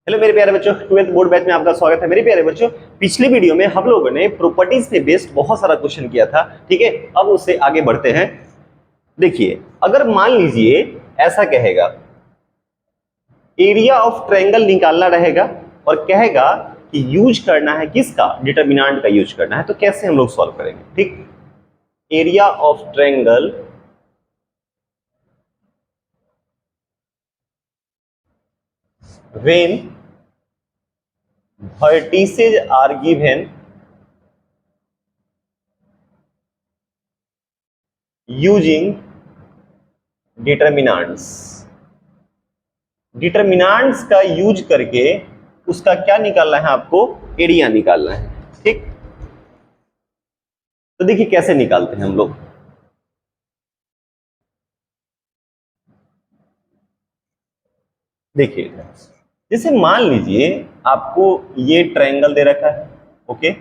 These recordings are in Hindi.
हेलो मेरे प्यारे बच्चों, 12th बोर्ड बैच में आपका स्वागत है। मेरे प्यारे बच्चों, पिछली वीडियो में हम लोगों ने प्रॉपर्टीज पे बेस्ड बहुत सारा क्वेश्चन किया था। ठीक है, अब उससे आगे बढ़ते हैं। देखिए, अगर मान लीजिए ऐसा कहेगा, एरिया ऑफ ट्रायंगल निकालना रहेगा और कहेगा कि यूज करना है किसका, डिटर्मिनेंट का यूज करना है, तो कैसे हम लोग सॉल्व करेंगे। ठीक, area of triangle when vertices are given using determinants. Determinants का यूज करके उसका क्या निकालना है, आपको एरिया निकालना है। ठीक, तो देखिए कैसे निकालते हैं हम लोग। देखिए, जैसे मान लीजिए आपको ये ट्रायंगल दे रखा है, ओके,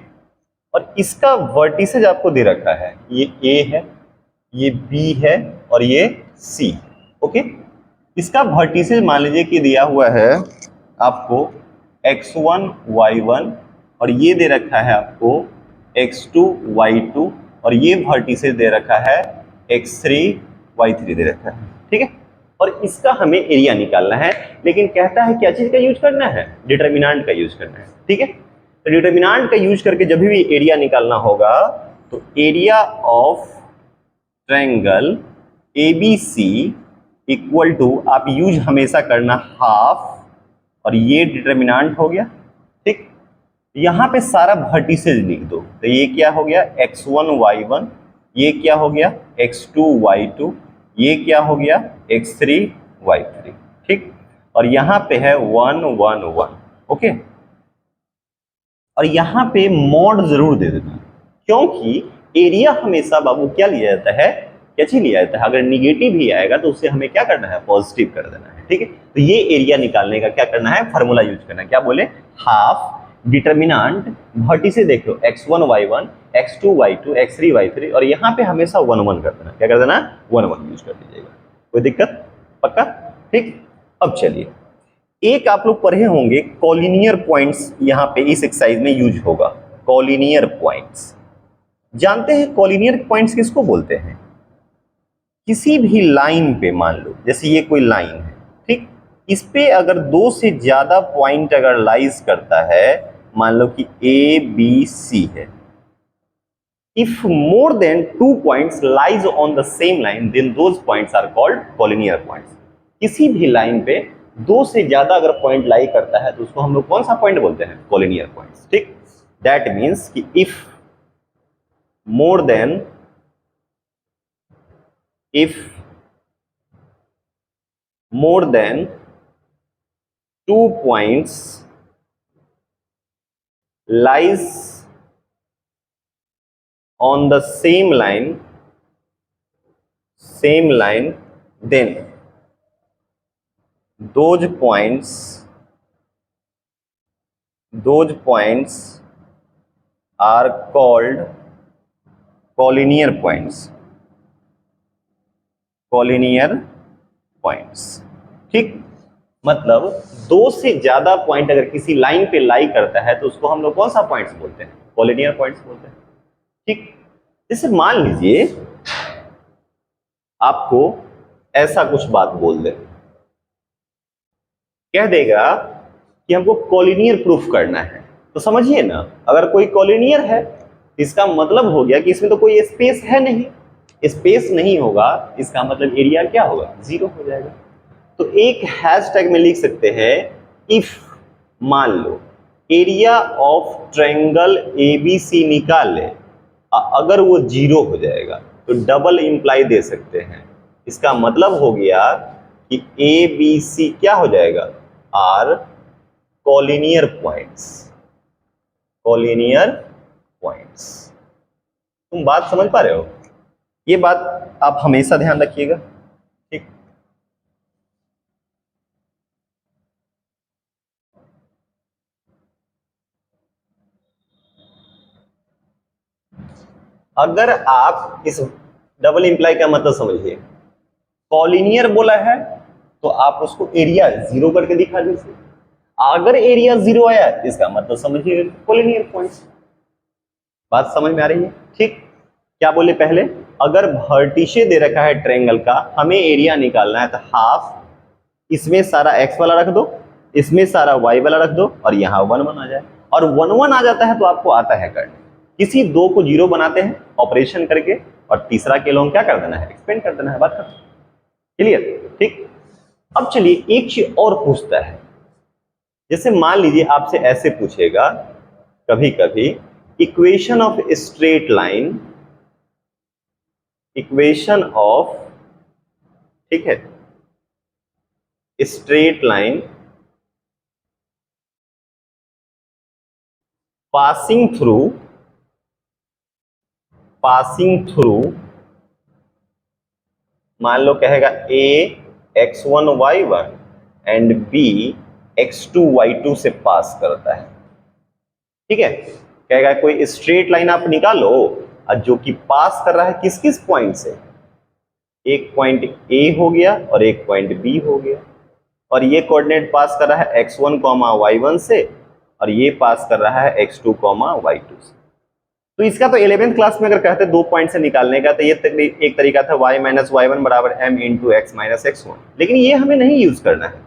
और इसका वर्टिसेज आपको दे रखा है, ये ए है, ये बी है और ये सी। ओके, इसका वर्टिसेज मान लीजिए कि दिया हुआ है आपको x1 y1 और ये दे रखा है आपको x2 y2 और ये वर्टिसेज दे रखा है x3 y3 दे रखा है। ठीक है, और इसका हमें एरिया निकालना है, लेकिन कहता है क्या चीज का यूज करना है, डिटर्मिनेंट का यूज करना है। ठीक है, तो डिटर्मिनेंट का यूज करके जब भी एरिया निकालना होगा तो area of triangle ABC equal to, आप यूज हमेशा करना हाफ, और ये डिटर्मिनेंट हो गया। ठीक, यहां पे सारा वर्टिसेज लिख दो, तो ये क्या हो गया x1 y1, ये क्या हो गया x2 y2, ये क्या हो गया x3 y3। ठीक, और यहां पे है 1 1 1। ओके, और यहां पे मॉड जरूर दे देना, क्योंकि एरिया हमेशा बाबू क्या लिया जाता है, क्या चीज लिया जाता है, अगर निगेटिव ही आएगा तो उससे हमें क्या करना है, पॉजिटिव कर देना है। ठीक है, तो ये एरिया निकालने का क्या करना है, फार्मूला यूज करना है। क्या बोले, हाफ डिटर्मिनेंट वर्टिसेज देख लो x1 y1 x2 y2 x3 y3, और यहाँ पे हमेशा 1 1 कर देना। क्या कर देना, 1 1 यूज कर दीजिएगा, कोई दिक्कत, पक्का। ठीक, अब चलिए, एक आप लोग पढ़े होंगे कॉलिनियर पॉइंट्स, यहाँ पे इस एक्सरसाइज में यूज होगा कॉलिनियर पॉइंट्स। जानते हैं कॉलिनियर पॉइंट्स किसको बोलते हैं, किसी भी लाइन पे मान लो, जैसे ये कोई लाइन है, ठीक, इस पे अगर दो से ज्यादा पॉइंट अगर लाइज करता है, मान लो कि ए बी सी है, if more than 2 points lies on the same line then those points are called collinear points। किसी भी लाइन पे दो से ज्यादा अगर पॉइंट लाई करता है तो उसको हम लोग कौन सा पॉइंट बोलते हैं, कॉलिनियर पॉइंट्स। ठीक, दैट मीन्स कि if more than, if more than 2 points lies on the same line then those points are called collinear points। Collinear points. ठीक, मतलब दो से ज्यादा पॉइंट अगर किसी लाइन पे लाई करता है तो उसको हम लोग कौन सा पॉइंट्स बोलते हैं, कॉलिनियर पॉइंट्स बोलते हैं। ठीक, जैसे मान लीजिए आपको ऐसा कुछ बात बोल दे, कह देगा कि हमको कॉलिनियर प्रूफ करना है, तो समझिए ना, अगर कोई कॉलिनियर है इसका मतलब हो गया कि इसमें तो कोई स्पेस है नहीं, स्पेस नहीं होगा, इसका मतलब एरिया क्या होगा, 0 हो जाएगा। तो एक हैशटैग में लिख सकते हैं, इफ मान लो एरिया ऑफ ट्रायंगल ABC निकाल ले, अगर वो 0 हो जाएगा तो डबल इंप्लाई दे सकते हैं, इसका मतलब हो गया कि ABC क्या हो जाएगा, are collinear points. Collinear points, तुम बात समझ पा रहे हो, ये बात आप हमेशा ध्यान रखिएगा। ठीक, अगर आप इस डबल इंप्लाई का मतलब समझिए, कॉलिनियर बोला है तो आप उसको एरिया 0 करके दिखा दीजिए, अगर एरिया 0 आया इसका मतलब समझिए कोलिनियर पॉइंट्स। बात समझ में आ रही है? ठीक, क्या बोले पहले, अगर वर्टिसे दे रखा है ट्रायंगल का, हमें एरिया निकालना है, तो हाफ, इसमें सारा x वाला रख दो, इसमें सारा y वाला रख दो, और यहाँ 1 1 आ जाए। और 1 1 आ जाता है तो आपको आता है करना, किसी दो को जीरो बनाते हैं ऑपरेशन करके, और तीसरा के लोग क्या कर देना है, एक्सपेंड कर देना है। बात खत्म, क्लियर? ठीक, अब चलिए एक चीज और पूछता है, जैसे मान लीजिए आपसे ऐसे पूछेगा कभी कभी, equation of straight line, equation of, ठीक है, स्ट्रेट लाइन पासिंग थ्रू मान लो कहेगा a x1 y1 and b x2 y2 से पास करता है। ठीक है, कहेगा कोई स्ट्रेट लाइन आप निकालो और जो कि पास कर रहा है किस किस पॉइंट से, एक पॉइंट a हो गया और एक पॉइंट b हो गया, और ये कोऑर्डिनेट पास कर रहा है x1 y1 से, और ये पास कर रहा है x2 y2 से। तो इसका तो 11th क्लास में अगर कहते 2 पॉइंट से निकालने का, तो ये एक तरीका था y माइनस y1 बराबर m into x minus x1, लेकिन ये हमें नहीं यूज करना है,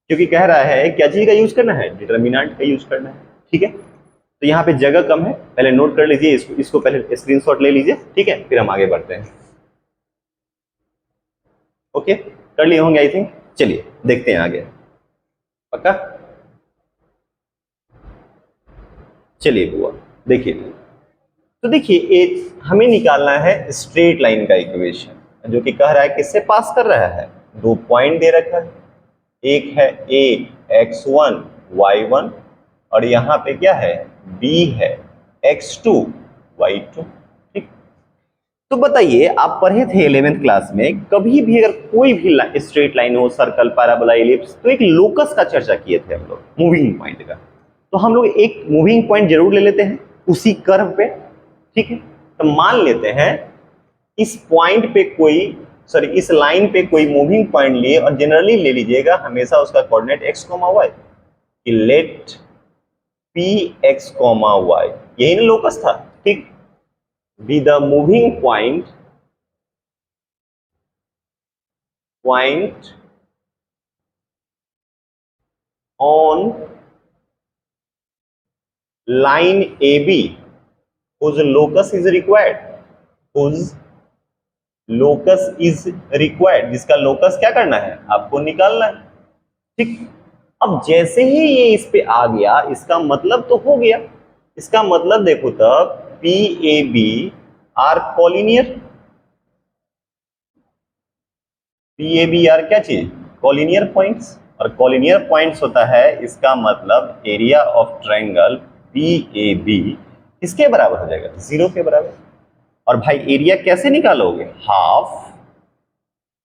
क्योंकि कह रहा है क्या चीज का यूज करना है, डिटर्मिनेंट का यूज करना है। ठीक है, तो यहाँ पे जगह कम है, पहले नोट कर लीजिए, इसको पहले स्क्रीनशॉट ले लीजिए, ठीक है, फिर हम आगे बढ़ते हैं। ओके, कर लिए होंगे आई थिंक, चलिए देखते हैं आगे, पक्का? चलिए बुआ देखिए, तो देखिए एक हमें निकालना है स्ट्रेट लाइन का इक्वेशन, जो कि कह रहा है किससे पास कर रहा है, 2 पॉइंट दे रखा है, एक है a x1 y1, और यहाँ पे क्या है, b है x2 y2। ठीक, तो बताइए, आप पढ़े थे 11th क्लास में, कभी भी अगर कोई भी स्ट्रेट लाइन हो, सर्कल, पैराबोला, एलिप्स, तो एक लोकस का चर्चा किए थे हम लोग, मूविंग पॉइंट का। तो हम लोग एक मूविंग पॉइंट जरूर ले लेते हैं उसी कर्व पे। ठीक है, तो मान लेते हैं इस पॉइंट पे कोई, सॉरी इस लाइन पे कोई मूविंग पॉइंट लिए, और जनरली ले लीजिएगा हमेशा उसका कोऑर्डिनेट x, y, कि लेट p x, y, यही ना लोकस था। ठीक, B the moving point on line AB whose locus is required, whose locus is required, जिसका लोकस क्या करना है, आपको निकालना है। ठीक, अब जैसे ही ये इस पे आ गया, इसका मतलब तो हो गया, इसका मतलब देखो तब PAB are collinear, PAB are क्या चीज, कॉलिनियर पॉइंट्स, और कॉलिनियर पॉइंट्स होता है, इसका मतलब एरिया ऑफ ट्रायंगल PAB किसके बराबर हो जाएगा, 0 के बराबर। और भाई एरिया कैसे निकालोगे, हाफ,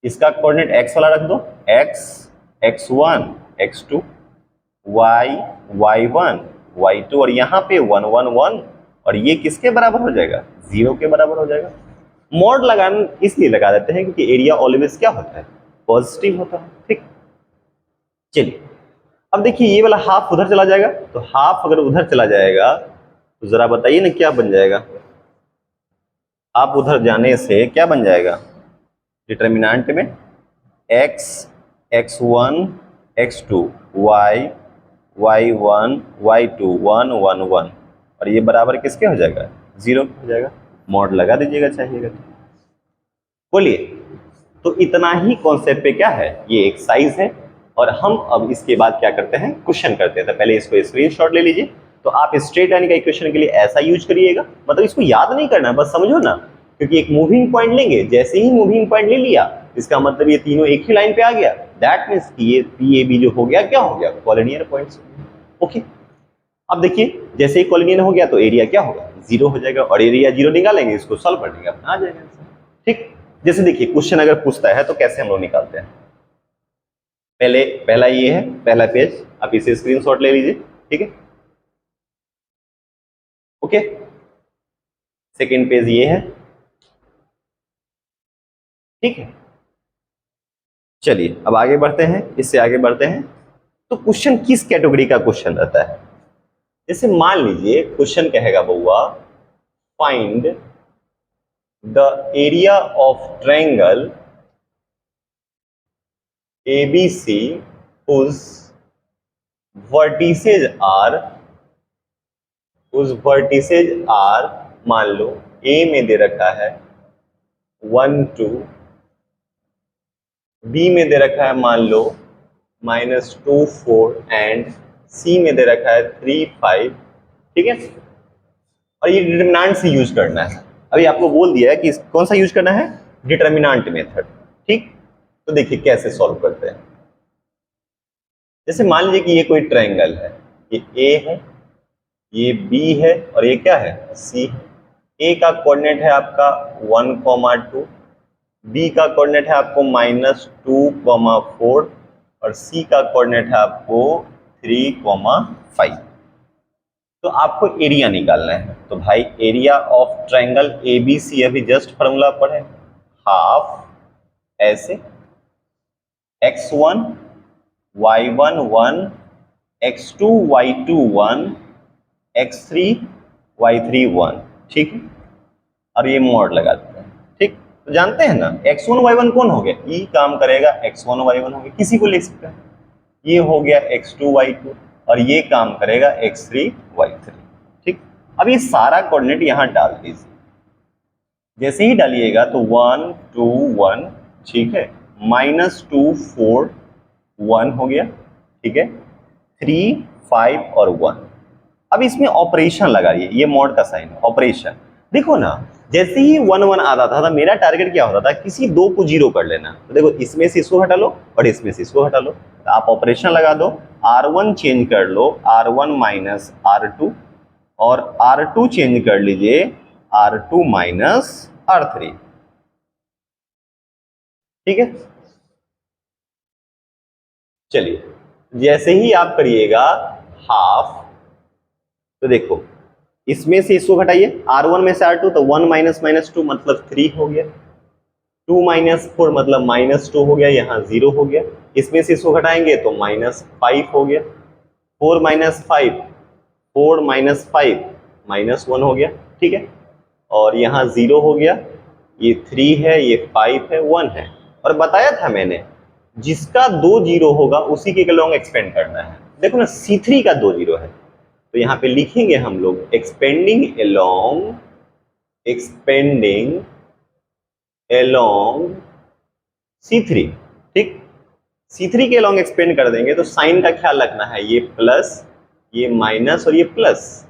इसका कोऑर्डिनेट x वाला रख दो, x x1 x2 y y1 y2, और यहाँ पे 1 1 1, और ये किसके बराबर हो जाएगा, 0 के बराबर हो जाएगा। मॉड लगाना इसलिए लगा देते हैं क्योंकि एरिया ऑलवेज क्या होता है, पॉजिटिव होता है। ठीक, चलिए अब देखिए ये वाला हाफ उधर चला जाएगा, तो हाफ अगर उधर चला जाएगा तो जरा बताइए ना क्या बन जाएगा, आप उधर जाने से क्या बन जाएगा, डिटर्मिनेंट में x x1 x2 y y1 y2 1 1 1, और ये बराबर किसके हो जाएगा, 0 हो जाएगा। मॉड लगा दीजिएगा चाहिएगा तो। बोलिए, तो इतना ही कॉन्सेप्ट पे क्या है, ये एक्सरसाइज है, और हम अब इसके बाद क्या करते हैं, क्वेश्चन करते हैं। तो पहले इसको स्क्रीनशॉट ले लीजिए, तो आप स्ट्रेट लाइन का इक्वेशन के लिए ऐसा यूज करिएगा, मतलब इसको याद नहीं करना है, बस समझो ना, क्योंकि एक मूविंग पॉइंट लेंगे, जैसे ही मूविंग पॉइंट ले लिया, इसका मतलब ये तीनों एक ही लाइन पे आ गया, दैट मीन्स कि ये PAB जो हो गया क्या हो गया, कॉलिनियर पॉइंट्स। ओके, अब देखिए जैसे ही कॉलिनियर हो गया तो एरिया क्या होगा, 0 हो जाएगा, और एरिया 0 निकालेंगे, इसको सॉल्व कर देंगे, अपना आ जाएगा। ठीक, जैसे देखिए क्वेश्चन अगर पूछता है तो कैसे हम लोग निकालते हैं, पहला ये है, पहला पेज, आप इसे स्क्रीनशॉट ले लीजिए। ठीक है, ओके, सेकंड पेज ये है। ठीक है, चलिए अब आगे बढ़ते हैं, इससे आगे बढ़ते हैं। तो क्वेश्चन किस कैटेगरी का क्वेश्चन रहता है? जैसे मान लीजिए क्वेश्चन कहेगा बउआ find the area of triangle ABC whose vertices are मान लो A में दे रखा है 1 2, B में दे रखा है मान लो -2 4 एंड C में दे रखा है 3 5, ठीक है। और ये डिटरमिनेंट से यूज करना है। अभी आपको बोल दिया है कि कौन सा यूज करना है, डिटरमिनेंट मेथड, ठीक। तो देखिए कैसे सॉल्व करते हैं। जैसे मान लीजिए कि ये कोई ट्रायंगल है, ये A है, ये B है और ये क्या है, C है। A का कोऑर्डिनेट है आपका 1, 2, B का कोऑर्डिनेट है आपको -2, 4 और C का कोऑर्डिनेट है आपको 3, 5। तो आपको एरिया निकालना है। तो भाई एरिया ऑफ ट्रायंगल ABC अभी जस्ट फॉर्मूला पढ़े, हाफ ऐसे x1 y1 1 x2 y2 1 x3 y3 1, ठीक है। और ये मोड लगाते हैं, ठीक। तो जानते हैं ना x1 y1 कौन हो गया, ये काम करेगा x1 y1 हो गया, किसी को लिख सकते हैं। ये हो गया x2 y2 और ये काम करेगा x3 y3, ठीक। अब ये सारा कोऑर्डिनेट यहां डाल दीजिए। जैसे ही डालिएगा तो 1 2 1, ठीक है, -2 4 1 हो गया, ठीक है, 3 5 और 1। अब इसमें ऑपरेशन लगाइए, ये मॉड का साइन है, ऑपरेशन। देखो ना जैसे ही 1 1 आता था मेरा टारगेट क्या होता था, किसी दो को जीरो कर लेना। तो देखो इसमें से इसको हटा लो और इसमें से इसको हटा लो, तो आप ऑपरेशन लगा दो, R1 चेंज कर लो R1 माइनस R2 और R2 चेंज कर लीजिए R2 माइनस R3, ठीक है। चलिए जैसे ही आप करिएगा हाफ, तो देखो इसमें से इसको घटाइए, R1 में से R2 तो 1 माइनस -2 मतलब 3 हो गया, 2 माइनस 4 मतलब -2 हो गया, यहाँ 0 हो गया। इसमें से इसको घटाएंगे तो -5 हो गया, 4 माइनस 5 4 माइनस 5 -1 हो गया, ठीक है। और यहाँ 0 हो गया, ये 3 है, ये 5 है, 1 है। और बताया था मैंने जिसका 2 0 होगा उसी के लॉन्ग एक्सपेंड करना है। देखो ना C3 का 2 0 है, तो यहाँ पे लिखेंगे हम लोग एक्सपेंडिंग अलोंग C3, ठीक। C3 के अलोंग एक्सपेंड कर देंगे तो साइन का ख्याल रखना है, ये प्लस ये माइनस और ये प्लस,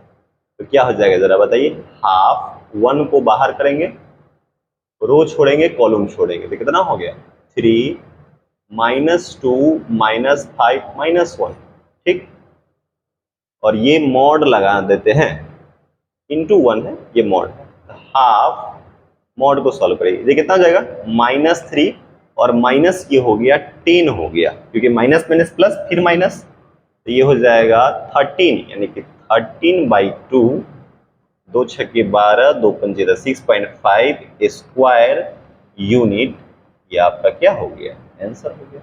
तो क्या हो जाएगा जरा बताइए, हाफ 1 को बाहर करेंगे, रो छोड़ेंगे कॉलम छोड़ेंगे, तो कितना हो गया 3 -2 -5 -1, ठीक। और ये मॉड लगा देते हैं, इंटू 1 है ये मॉड, हाफ मॉड को सॉल्व करेंगे, ये कितना हो जाएगा -3 और माइनस ये हो गया 10 हो गया, क्योंकि माइनस माइनस प्लस फिर माइनस, तो ये हो जाएगा 13, यानी कि 13/2, 2 छक्के 12, 2 पंजे 6.5 स्क्वायर यूनिट, ये आपका क्या हो गया, आंसर हो गया।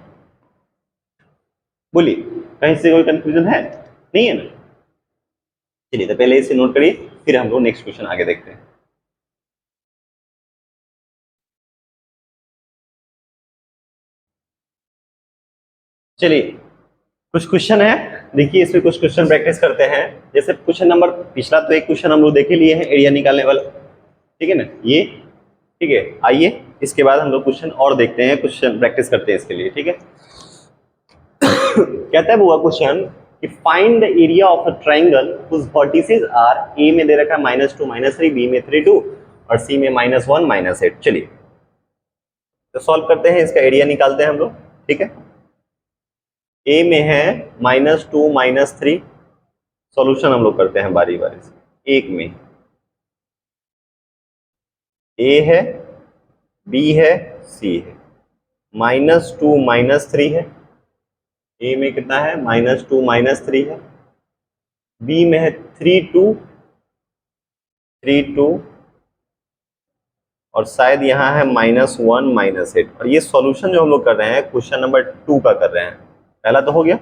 बोलिए कहीं से कोई कंफ्यूजन है, नहीं है ना। चलिए तो पहले इसे नोट करिए, फिर हम लोग नेक्स्ट क्वेश्चन आगे देखते हैं। चलिए कुछ क्वेश्चन है, देखिए इसमें कुछ क्वेश्चन प्रैक्टिस करते हैं। जैसे क्वेश्चन नंबर, पिछला तो एक क्वेश्चन हम लोग देख ही लिए हैं एरिया निकालने वाला, ठीक है ना, ये ठीक है। आइए इसके बाद हम लोग क्वेश्चन और देखते हैं, क्वेश्चन प्रैक्टिस करते हैं इसके लिए, ठीक है। कहता है बुआ क्वेश्चन कि find the area of a triangle whose vertices are, A में दे रखा है -2 -3, बी में 3 2 और सी में -1 -8। चलिए तो सॉल्व करते हैं, इसका एरिया निकालते हैं हम लोग, ठीक है। ए में है -2 -3, सॉल्यूशन हम लोग करते हैं बारी बारी से। एक में ए है, बी है, सी है, -2 -3 है, ए में कितना है -2 -3 है, बी में है 3 2 3 2 और शायद यहाँ है -1 -8। और ये सॉल्यूशन जो हम लोग कर रहे हैं क्वेश्चन नंबर 2 का कर रहे हैं, पहला तो हो गया,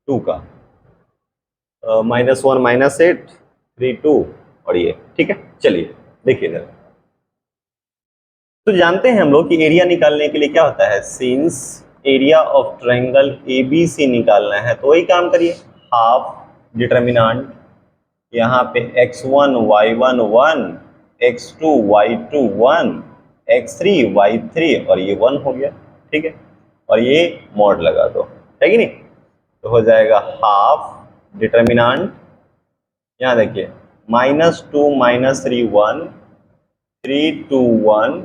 2 का, -1 -8 3 2 और ये, ठीक है। चलिए देखिए इधर, तो जानते हैं हम लोग कि एरिया निकालने के लिए क्या होता है, since area of triangle ABC निकालना है तो वही काम करिए, हाफ डिटर्मिनेंट यहाँ पे x1 y1 1, x2 y2 1, x3 y3 और ये 1 हो गया, ठीक है। और ये मॉड लगा दो, है कि नहीं, तो हो जाएगा हाफ डिटर्मिनेंट, यहाँ देखिए -2 -3 1, 3 2 1,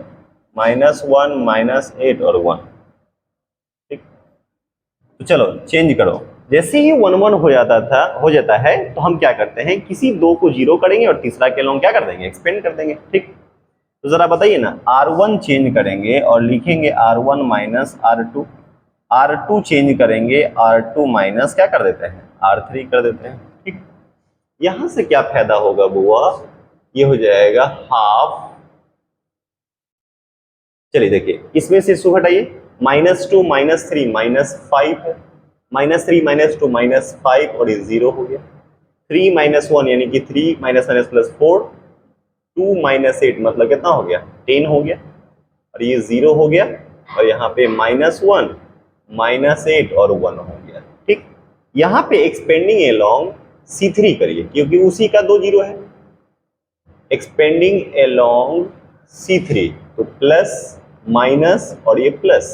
-1 -8 और 1, ठीक। तो चलो चेंज करो, जैसे ही 1 1 हो जाता है तो हम क्या करते हैं, किसी दो को 0 करेंगे और तीसरा के लॉन्ग क्या कर देंगे, एक्सपेंड कर देंगे, ठीक। तो जरा बताइए ना, R1 चेंज करेंगे और लिखेंगे R1 minus R2, R2 change करेंगे R2 माइनस क्या कर देते हैं, R3 कर देते हैं, ठीक। यहां से क्या फायदा होगा बुआ, ये हो जाएगा हाफ, चलिए देखिए इसमें से इसको घटाइए, -2 -3 -5 है, -3 -2 -5 और ये 0 हो गया, 3 -1 यानी कि 3 -4, 2 -8 मतलब कितना हो गया, 10 हो गया, और ये 0 हो गया, और यहाँ पे -1 -8 और 1 हो गया, ठीक। यहाँ पे एक्सपेंडिंग अलोंग C3 करिए क्योंकि उसी का 2 0 है, एक्सपेंडिंग अलोंग C3, तो प्लस माइनस और ये प्लस,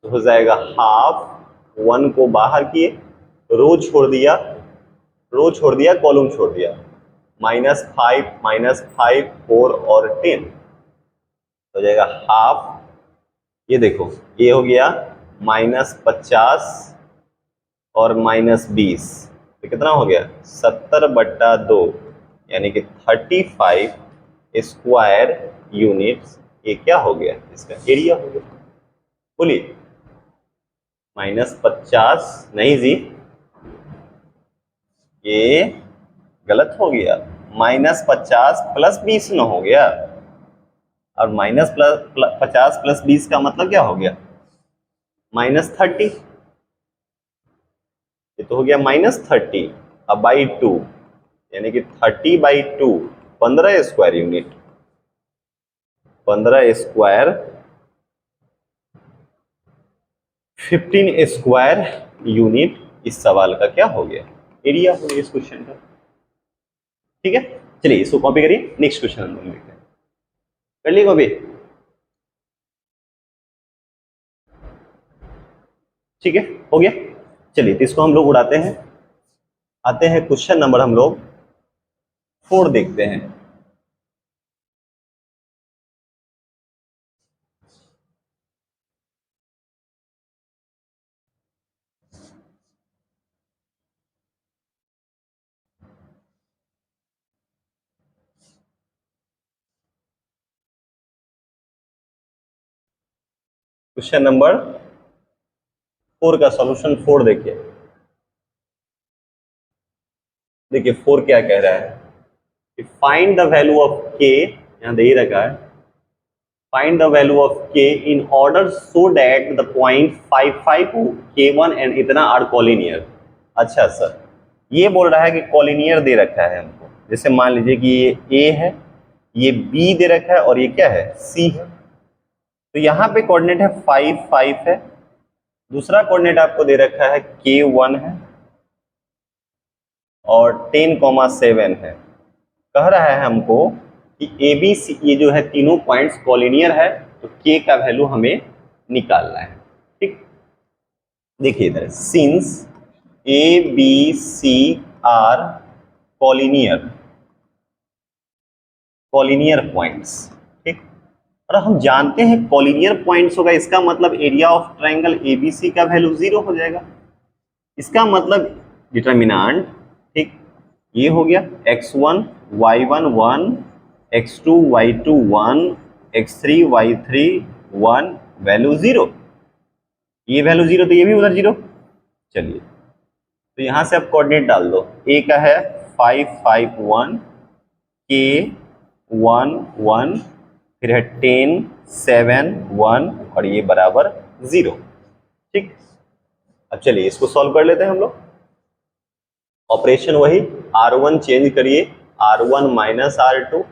तो हो जाएगा हाफ, 1 को बाहर किए, रो छोड़ दिया, कॉलम छोड़ दिया, -5 4 और 10 हो जाएगा हाफ, ये देखो ये हो गया -50 और -20, तो कितना हो गया 70/2 यानी कि 35 स्क्वायर यूनिट्स, ये क्या हो गया, इसका एरिया हो गया। बोलिए, -50 नहीं जी, ये गलत हो गया, -50 + 20 न हो गया, और -50 + 20 का मतलब क्या हो गया, -30, ये तो हो गया -30 अब बाई 2 यानी कि 30/2 15 square unit, 15 square 15 square unit इस सवाल का क्या हो गया, एरिया हो गया इस क्वेश्चन का, ठीक है। चलिए इसको कॉपी करिए, नेक्स्ट क्वेश्चन हम लोग देखते हैं, कर ली कॉपी, ठीक है, हो गया। चलिए तो इसको हम लोग उड़ाते हैं, आते हैं क्वेश्चन नंबर हम लोग 4 देखते हैं। क्वेश्चन नंबर 4 का सॉल्यूशन 4 देखिए, देखिए 4 क्या कह रहा है कि find the value of k, यहां दे ही रखा है, find the value of k in order so that the point 55 k1 and इतना आर कॉलिनियर। अच्छा सर, ये बोल रहा है कि कॉलिनियर दे रखा है हमको, जैसे मान लीजिए कि ये a है, ये b दे रखा है और ये क्या है c है, तो यहाँ पे कोऑर्डिनेट है 5 5 है, दूसरा कोऑर्डिनेट आपको दे रखा है k1 है और 10,7 है। कह रहा है हमको कि ए बी सी ये जो है तीनों पॉइंट्स कॉलिनियर है, तो के का वैल्यू हमें निकालना है, ठीक। देखिए इधर, since A B C are collinear points, ठीक। और हम जानते हैं कॉलिनियर पॉइंट्स होगा, इसका मतलब एरिया ऑफ ट्रायंगल एबीसी का वैल्यू 0 हो जाएगा, इसका मतलब डिटर्मिनेंट, ठीक, ये हो गया x1 y1 1, x2 y2 1, x3 y3 1, value 0, ये वैल्यू 0 तो ये भी उधर 0। चलिए तो यहां से आप कोऑर्डिनेट डाल दो, a का है 5 5 1, k 1 1, फिर है 10 7 1 और ये बराबर 0, ठीक। अब चलिए इसको सॉल्व कर लेते हैं हम लोग, ऑपरेशन वही, R1 चेंज करिए R1 minus R2,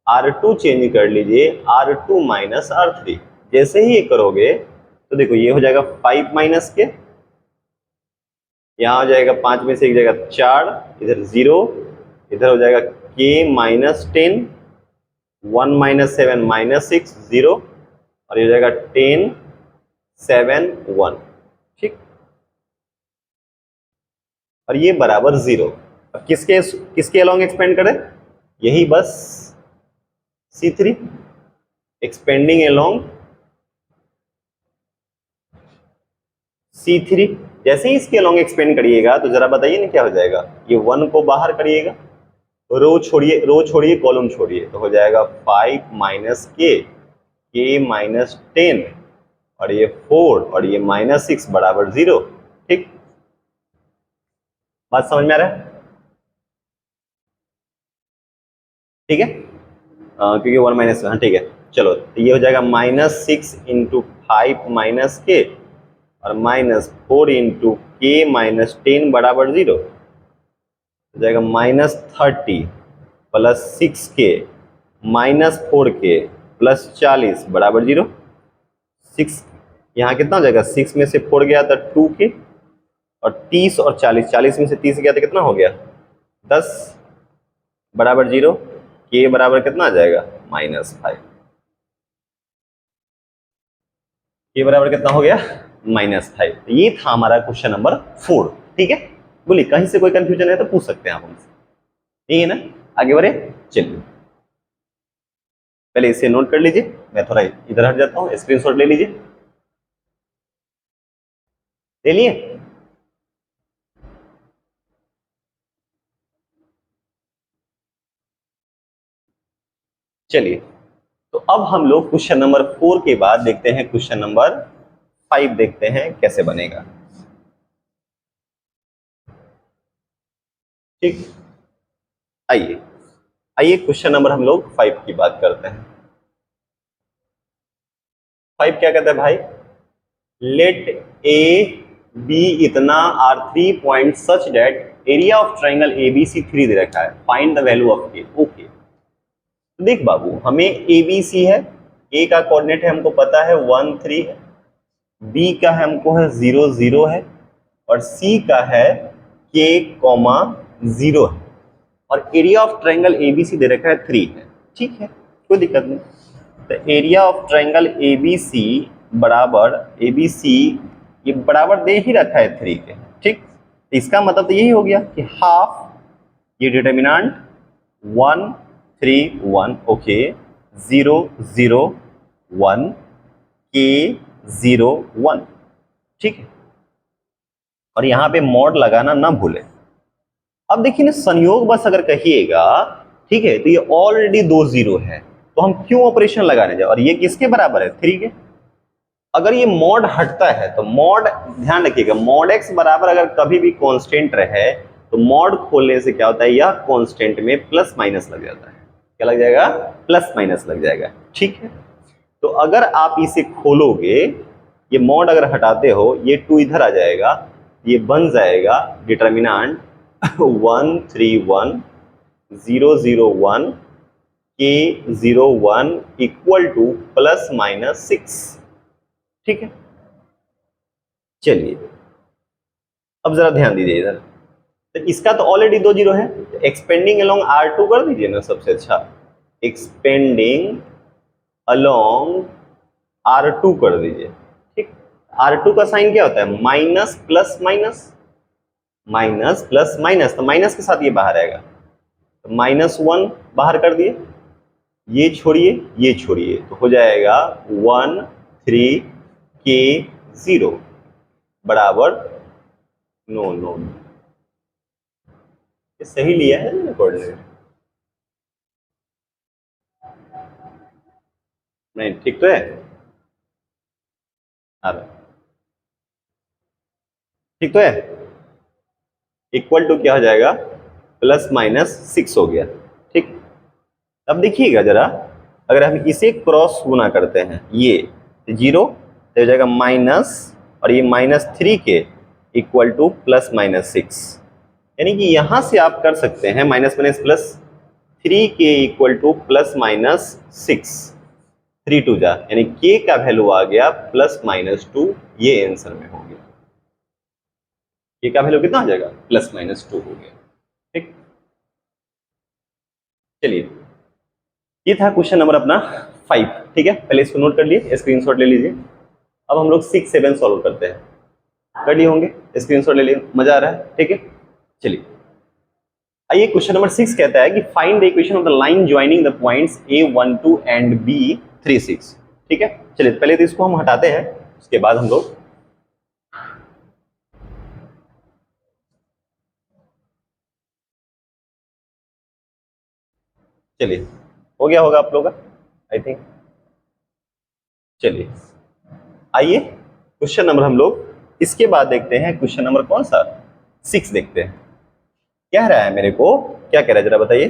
R2 change कर लीजिए R2 माइनस R3। जैसे ही ये करोगे तो देखो ये हो जाएगा 5 माइनस के, यहाँ हो जाएगा 5 में से एक जाएगा 4, इधर 0, इधर हो जाएगा k माइनस 10, 1 माइनस 7 माइनस 6, 0, और ये हो जाएगा 10, 7, 1। ठीक, और ये बराबर 0। अब किसके किसके अलोंग एक्सपेंड करें, यही बस C3 एक्सपेंडिंग अलोंग C3। जैसे ही इसके अलोंग एक्सपेंड करिएगा तो जरा बताइए ना क्या हो जाएगा, ये 1 को बाहर करिएगा, रो छोड़िए कॉलम छोड़िए, तो हो जाएगा 5 माइनस के माइनस 10, और ये 4, और ये माइनस 6 बराबर 0। ठीक, बात समझ में आ रहा है? ठीक है, क्योंकि 1 माइनस, हाँ ठीक है, चलो तो ये हो जाएगा -6 इंटू 5 माइनस के, और -4 इंटू के माइनस 10 बराबर 0, हो जाएगा -30 प्लस 6 के माइनस 4 के प्लस 40 बराबर 0। 6 यहाँ कितना हो जाएगा, 6 में से 4 गया था 2 के, और 30 और 40 में से 30 गया तो कितना हो गया 10 बराबर 0। के बराबर कितना आ जाएगा -5, के बराबर कितना हो गया -5। तो ये था हमारा क्वेश्चन नंबर 4। ठीक है, बोलिए कहीं से कोई कंफ्यूजन है तो पूछ सकते हैं आप हमसे, ठीक है ना? आगे बढ़े, चलिए पहले इसे नोट कर लीजिए, मैं थोड़ा इधर हट जाता हूँ, स्क्रीनशॉट ले लीजिए, ले लिए? चलिए, तो अब हम लोग क्वेश्चन नंबर 4 के बाद देखते हैं क्वेश्चन नंबर 5, देखते हैं कैसे बनेगा। ठीक, आइए आइए क्वेश्चन नंबर हम लोग 5 की बात करते हैं। 5 क्या कहता है भाई, लेट ए बी इतना are 3 point such that area of triangle ABC 3 दे रखा है, find the value of A. Okay, तो देख बाबू, हमें एबीसी है, ए का कोऑर्डिनेट है हमको पता है 1 3 है, बी का है हमको है 0 0 है, और सी का है k, 0 है, और एरिया ऑफ ट्राइंगल एबीसी दे रखा है 3 है। ठीक है, कोई दिक्कत नहीं। तो एरिया ऑफ ट्राइंगल एबीसी बराबर एबीसी ये बराबर दे ही रखा है 3 के। ठीक, तो इसका मतलब तो यही हो गया कि हाफ, ये डिटर्मिनेंट 1 3 1, ओके, 0 0 1, k 0 1। ठीक है, और यहाँ पे मॉड लगाना ना भूले। अब देखिए ना, संयोग बस अगर कहिएगा, ठीक है, तो ये ऑलरेडी 2 0 है, तो हम क्यों ऑपरेशन लगाने जाए, और ये किसके बराबर है 3 के। अगर ये मॉड हटता है तो मॉड, ध्यान रखिएगा, मॉड एक्स बराबर अगर कभी भी कांस्टेंट रहे तो मॉड खोलने से क्या होता है, यह कांस्टेंट में प्लस माइनस लग जाता है। क्या लग जाएगा, प्लस माइनस लग जाएगा। ठीक है, तो अगर आप इसे खोलोगे, ये मॉड अगर हटाते हो, ये 2 इधर आ जाएगा, ये बन जाएगा determinant 1 3 1 0 0 1 k 0 1 equal to plus minus 6। ठीक है, चलिए अब जरा ध्यान दीजिए इधर, तो इसका तो ऑलरेडी 2 0 है, तो एक्सपेंडिंग अलोंग R2 कर दीजिए ना सबसे अच्छा, एक्सपेंडिंग अलोंग R2 कर दीजिए। ठीक, R2 का साइन क्या होता है, minus plus minus, minus plus minus, तो माइनस के साथ ये बाहर आएगा, तो -1 बाहर कर दिए, ये छोड़िए, तो हो जाएगा 1 3 k 0 बराबर, नो नो, ये सही लिया है ना कोऑर्डिनेट, नहीं ठीक तो है, ठीक तो है, इक्वल टू क्या हो जाएगा, प्लस माइनस 6 हो गया। ठीक, अब देखिएगा जरा, अगर हम इसे क्रॉस गुना करते हैं, ये 0 तो हो जाएगा माइनस, और ये -3 के इक्वल टू प्लस माइनस 6। यानी कि यहां से आप कर सकते हैं minus minus plus 3k equal to plus minus 6, 3 टू जा, यानी k का वैल्यू आ गया प्लस माइनस 2, ये आंसर में हो गया। k का वैल्यू कितना आ जाएगा? प्लस माइनस 2 हो गया। ठीक, चलिए ये था क्वेश्चन नंबर अपना 5। ठीक है, पहले इसको नोट कर लिए, स्क्रीनशॉट ले लीजिए। अब हम लोग 6, 7 सॉल्व करते हैं। कर लिए होंगे, स्क्रीनशॉट ले लिए, मजा आ रहा है? ठीक है, चलिए आइए क्वेश्चन नंबर 6 कहता है कि find the equation of the line joining the points A12 and B36। ठीक है, चलिए पहले तो इसको हम हटाते हैं, उसके बाद हम लोग चलिए हो गया होगा आप लोगों का आई थिंक। चलिए आइए क्वेश्चन नंबर हम लोग इसके बाद देखते हैं, क्वेश्चन नंबर कौन सा? 6 देखते हैं। कह रहा है मेरे को, क्या कह रहा है जरा बताइए?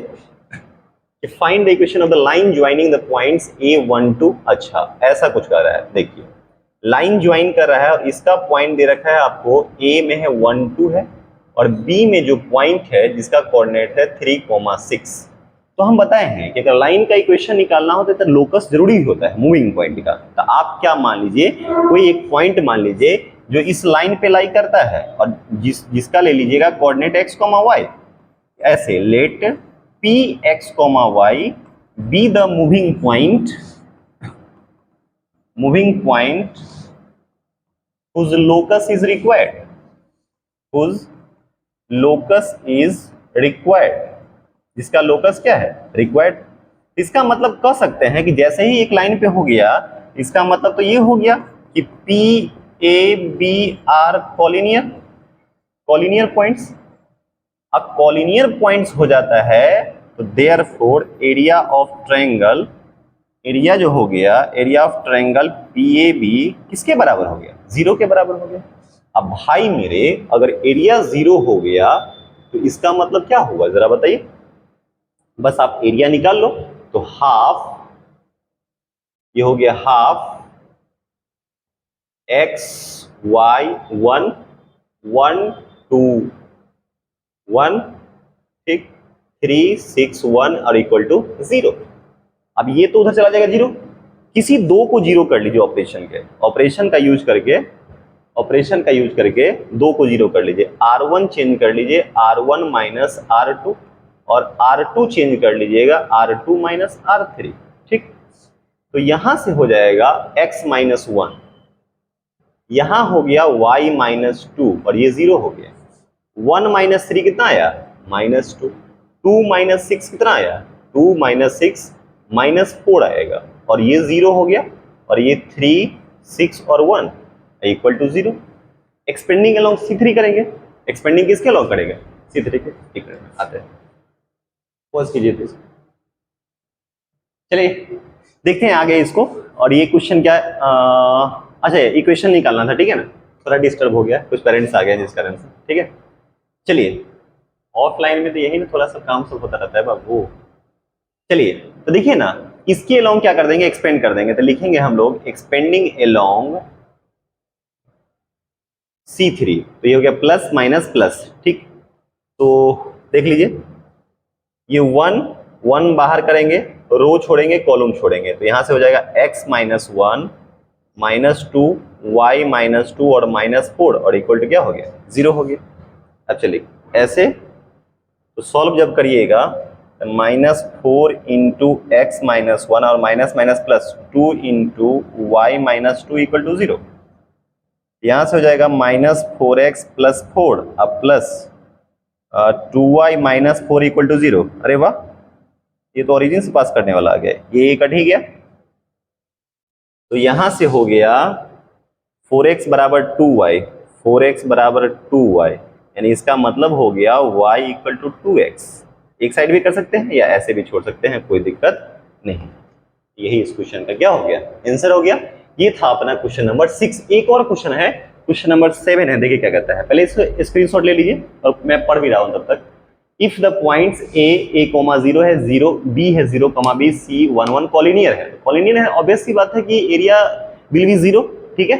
Find the equation of the line joining the points A12। अच्छा, ऐसा कुछ कर रहा है। देखिए लाइन ज्वाइन कर रहा है और इसका पॉइंट दे रखा है आपको, A में है 1 2 है और B में जो पॉइंट है जिसका कोऑर्डिनेट है 3,6। तो हम बताए हैं कि अगर लाइन का इक्वेशन निकालना हो तो लोकस जरूरी होता है मूविंग पॉइंट का। तो आप क्या मान लीजिए, कोई एक पॉइंट मान लीजिए जो इस लाइन पे लाई करता है और जिसका ले लीजिएगा कोऑर्डिनेट x, y। ऐसे let P x, y be the moving point whose locus is required, whose locus is required, जिसका लोकस क्या है? रिक्वायर्ड। इसका मतलब कह सकते हैं कि जैसे ही एक लाइन पे हो गया, इसका मतलब तो ये हो गया कि P A B R collinear points. अब कॉलिनियर पॉइंट्स हो जाता है तो therefore area of triangle, area जो हो गया, एरिया ऑफ ट्रायंगल PAB किसके बराबर हो गया? 0 के बराबर हो गया। अब भाई मेरे अगर एरिया 0 हो गया तो इसका मतलब क्या होगा जरा बताइए? बस आप एरिया निकाल लो तो हाफ, ये हो गया हाफ x y 1 1 2 1, ठीक, 3 6 1 और इक्वल टू 0। अब ये तो उधर चला जाएगा 0, किसी दो को 0 कर लीजिए ऑपरेशन का यूज करके दो को 0 कर लीजिए। R1 चेंज कर लीजिए R1 माइनस R2 और R2 चेंज कर लीजिएगा R2 माइनस R3। ठीक, तो यहां से हो जाएगा x माइनस 1, यहां हो गया y माइनस 2 और ये 0 हो गया। 1 माइनस 3 कितना आया? माइनस 2। 2 माइनस 6 कितना आया? 2 माइनस 6 माइनस 4 आएगा और ये 0 हो गया और ये 3 6 और 1 equal to 0। Expanding along C3 करेंगे। एक्सपेंडिंग किसके अलोंग करेंगे? C3 के। ठीक है, आते हैं, पॉज कीजिए प्लीज। चलिए देखते हैं आगे इसको। और ये क्वेश्चन क्या है? अच्छा इक्वेशन निकालना था, ठीक है ना, थोड़ा डिस्टर्ब हो गया, कुछ पेरेंट्स आ गए जिस कारण से। ठीक है, चलिए ऑफलाइन में तो यही ना थोड़ा सा काम सब होता रहता है बाबू। चलिए तो देखिए ना, इसके अलोंग क्या कर देंगे? एक्सपेंड कर देंगे। तो लिखेंगे हम लोग एक्सपेंडिंग अलोंग C3। तो ये हो गया प्लस माइनस प्लस। ठीक, तो देख लीजिए ये 1 बाहर करेंगे, रो छोड़ेंगे, कॉलम छोड़ेंगे, तो यहां से हो जाएगा x minus 1 minus 2 y minus 2 और माइनस 4 और इक्वल टू क्या हो गया? 0 हो गया। अब चलिए ऐसे तो सॉल्व जब करिएगा माइनस 4 इंटू एक्स माइनस 1 और minus minus plus 2 into y minus 2 equal to 0। यहां से हो जाएगा माइनस 4x प्लस 4 अब plus 2y minus 4 equal to 0। अरे वाह, ये तो ओरिजिन से पास करने वाला आ गया, ये कट ही गया। तो यहां से हो गया 4x बराबर 2y, 4x बराबर 2y, यानी इसका मतलब हो गया y इक्वल टू 2x। एक साइड भी कर सकते हैं या ऐसे भी छोड़ सकते हैं, कोई दिक्कत नहीं। यही इस क्वेश्चन का क्या हो गया? आंसर हो गया। ये था अपना क्वेश्चन नंबर 6। एक और क्वेश्चन है, क्वेश्चन नंबर 7 है, देखिए क्या कहता है। पहले इसको स्क्रीनशॉट ले लीजिए और मैं पढ़ भी रहा हूं तब तक। इफ द पॉइंट्स a 0 है 0, b है 0, b c 1 1 कॉलिनियर है। कॉलिनियर है, ऑब्वियस सी बात है कि एरिया विल बी 0। ठीक है,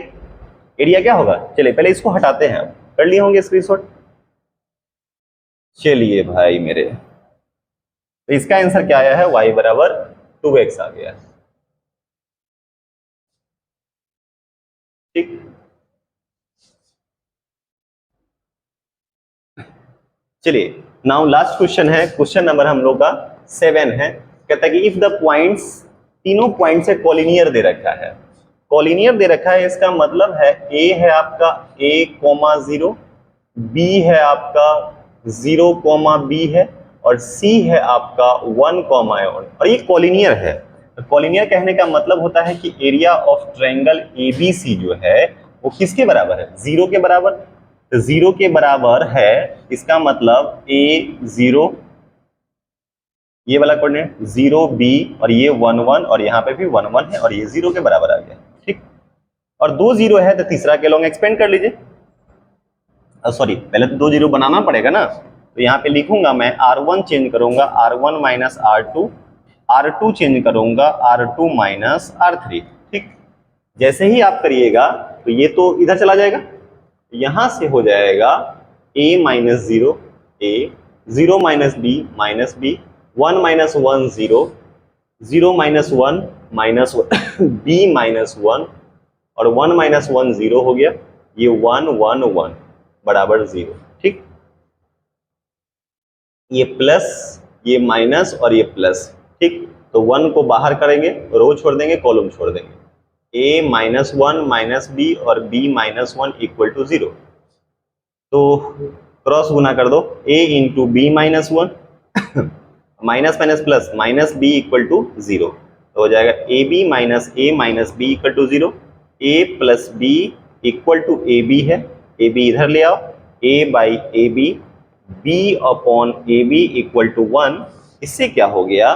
एरिया क्या होगा? चलिए पहले इसको हटाते हैं। कर लिए होंगे स्क्रीनशॉट। चलिए भाई मेरे, तो इसका आंसर क्या आया है, y बराबर 2x आ गया। ठीक, चलिए नाउ लास्ट क्वेश्चन है, क्वेश्चन नंबर हम लोग का 7 है। कहता है कि इफ द पॉइंट्स, तीनों पॉइंट से कॉलिनियर दे रखा है। कॉलिनियर दे रखा है, इसका मतलब है a है आपका a,0, b है आपका 0,b है, और c है आपका 1,1 और ये कॉलिनियर है। तो कॉलिनियर कहने का मतलब होता है कि एरिया ऑफ ट्रायंगल ABC जो है वो किसके बराबर है, 0 के बराबर। तो 0 के बराबर है, इसका मतलब a0, ये वाला कोऑर्डिनेट 0b, और ये 1,1, और यहाँ पे भी 1,1 है, और ये 0 के बराबर आ गया। ठीक, और 2 0 है तो तीसरा के लॉन्ग एक्सपेंड कर लीजिए। सॉरी, पहले तो 2 0 बनाना पड़ेगा ना, तो यहाँ पे लिखूंगा मैं R1 चेंज करूंगा R1 minus R2, R2 change करूंगा R2 माइनस R3। ठीक, जैसे ही आप करिएगा तो ये तो इधर चला जाएगा, यहां से हो जाएगा a minus 0 a, 0 minus b, 1 minus 1 0, 0 minus 1 minus b minus 1, और 1 माइनस 1 0 हो गया, ये 1 1 1 बराबर 0। ठीक, ये प्लस, ये माइनस, और ये प्लस। ठीक, तो 1 को बाहर करेंगे, रो छोड़ देंगे, कॉलम छोड़ देंगे, a माइनस 1 माइनस b और b माइनस 1 इक्वल टू 0। तो क्रॉस गुना कर दो, a into B minus 1 minus minus plus, minus b equal to 0, तो हो जाएगा a minus b equal to 0, a plus b equal to A B है, ए बी इधर ले आओ, a by A B, b upon A B equal to 1। इससे क्या हो गया,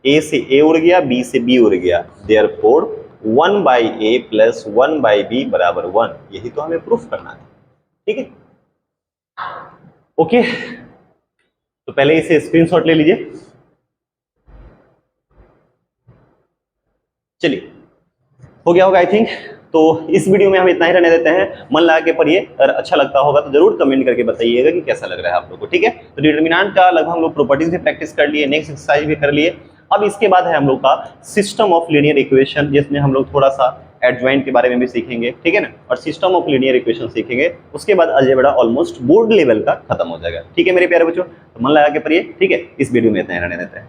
a से a उड़ गया, b से b उड़ गया, therefore 1 by A plus 1 by B बराबर 1। यही तो हमें प्रूफ करना है। ठीक है, ओके, तो पहले इसे स्क्रीनशॉट ले लीजिए। चलिए, हो गया होगा आई थिंक। तो इस वीडियो में हम इतना ही रहने देते हैं, मन लगा के पढ़िए, अगर अच्छा लगता होगा तो जरूर कमेंट करके बताइएगा कि कैसा लग रहा है आप लोग को। ठीक है, तो डिटरमिनेंट का लगभग हम लोग प्रॉपर्टीज भी प्रैक्टिस कर लिए, नेक्स्ट एक्सरसाइज भी कर लिए। अब इसके बाद है हम लोग का सिस्टम ऑफ लीनियर इक्वेशन, जिसमें हम लोग थोड़ा सा एडजॉइंट के बारे में भी सीखेंगे। ठीक है ना, और सिस्टम ऑफ लीनियर इक्वेशन सीखेंगे। उसके बाद अलजेब्रा ऑलमोस्ट बोर्ड लेवल का खत्म हो जाएगा। ठीक है मेरे प्यारे बच्चों, तो मन लगा के पढ़िए। ठीक है, इस वीडियो में इतना ही रहने देते हैं।